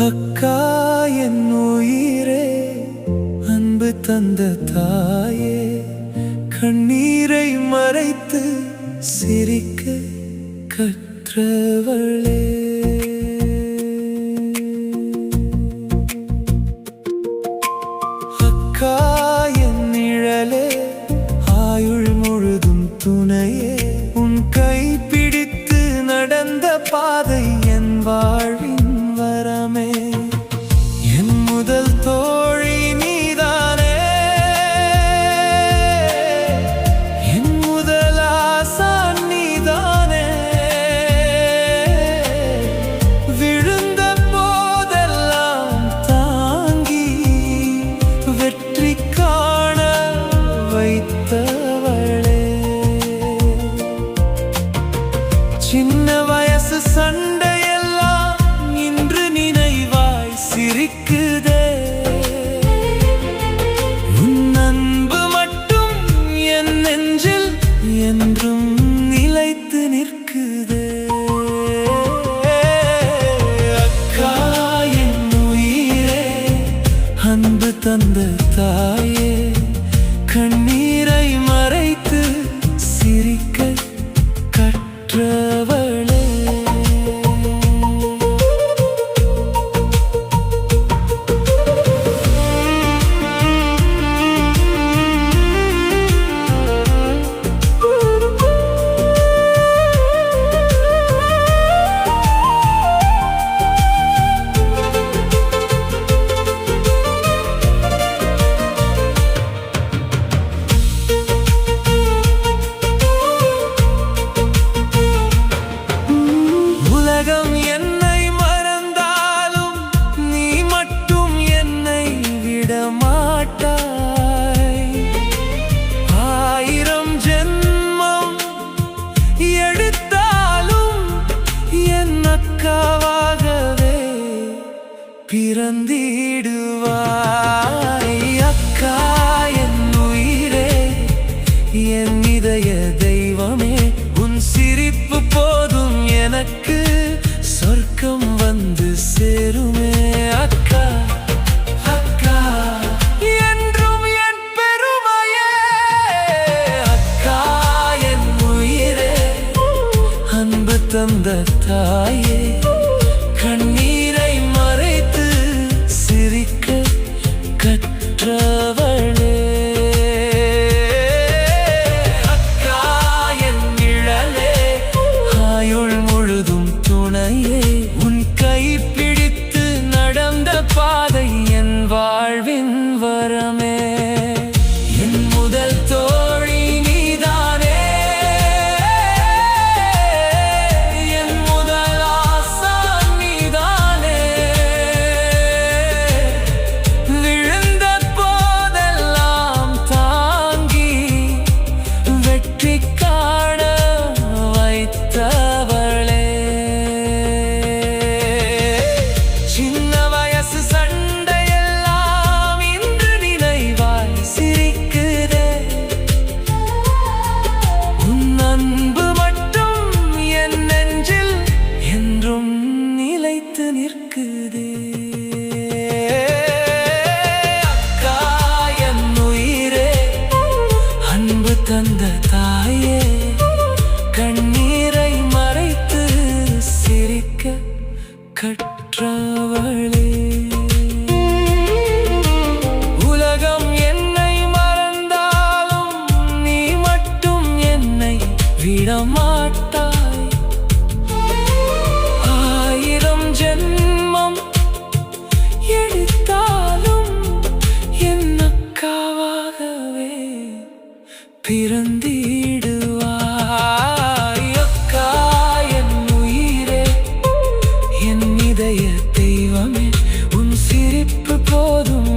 அக்கா என் உயிரே, அன்பு தந்த தாயே, கண்ணீரை மறைத்து சிரிக்க கற்றவளே. அக்கா என் நிழலே, ஆயுள் முழுதும் துணையே, உன் கை பிடித்து நடந்த பாதை என் வாழ்வின் வரமே. என் முதல் தோழி நீதானே, என் முதல் ஆசான் நீதானே. விழுந்த போதெல்லாம் தாங்கி வெற்றி காண வைத்தவளே. சின்ன வயசு சண்டையெல்லாம் இன்று நினைவாய் சிரிக்குதே. உன் அன்பு மட்டும் என் நெஞ்சில் என்றும் நிலைத்து நிற்குதே. அக்கா என் உயிரே, அன்பு தந்த தாயே, கண்ணீரை மறைத்து சிரிக்க கற்றவளே. உலகம் என்னை மறந்தாலும் நீ மட்டும் என்னை விடமாட்டாய். 1000 ஜென்மம் எடுத்தாலும் என் அக்காவாகவே பிறந்திடுவாய். அக்கா என் உயிரே, என் இதய தெய்வமே, உன் சிரிப்பு போதும் எனக்கு சொர்க்கம் வந்து சேருமே. அக்கா அக்கா என்றும் என் பெருமையே. அக்கா என் உயிரே, அன்பு தந்த தாயே, கண்ணீரை மறைத்து சிரிக்க கற்றவளே. அக்கா என் நிழலே, ஆயுள் முழுதும் துணையே, உன் கை பிடித்து நடந்த பாதை என் வாழ்வின் வரமே. என் முதல் தோழி நீதானே, என் முதல் ஆசான் நீதானே. விழுந்த போதெல்லாம் தாங்கி வெற்றி காண வைத்தவளே. சின்ன வயசு சண்டையெல்லாம் இன்று நினைவாய் சிரிக்குதே. உன் அன்பு மட்டும் என் நெஞ்சில் என்றும் நிலைத்து நிற்குதே. அக்கா என் உயிரே, அன்பு தந்த தாயே, கண்ணீரை மறைத்து சிரிக்க கற்றவளே. உலகம் என்னை மறந்தாலும் நீ மட்டும் என்னை விடமாட்டாய். 1000 ஜென்மம் எடுத்தாலும் என் அக்காவாகவே பிறந்திடுவாய். அக்கா என் உயிரே, என் இதய தெய்வமே, உன் சிரிப்பு போதும்